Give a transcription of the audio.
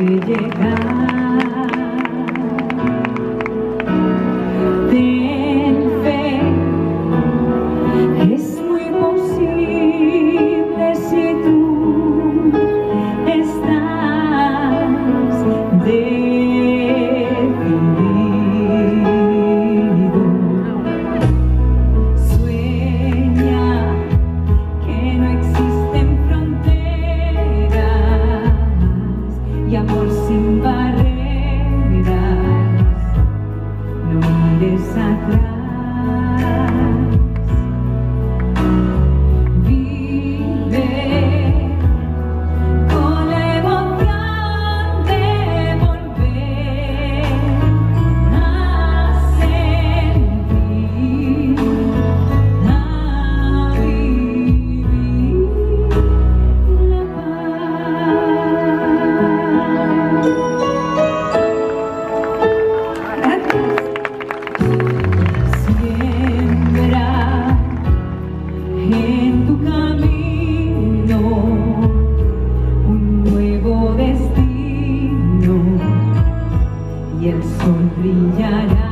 llegar. Ten fe, es muy posible si tú estás decidido. Sueña que no existen fronteras y amor sin barreras. No mires atrás. Vive con la emoción de volver a sentir, a vivir la paz. Siembra en tu camino un nuevo destino y el sol brillará.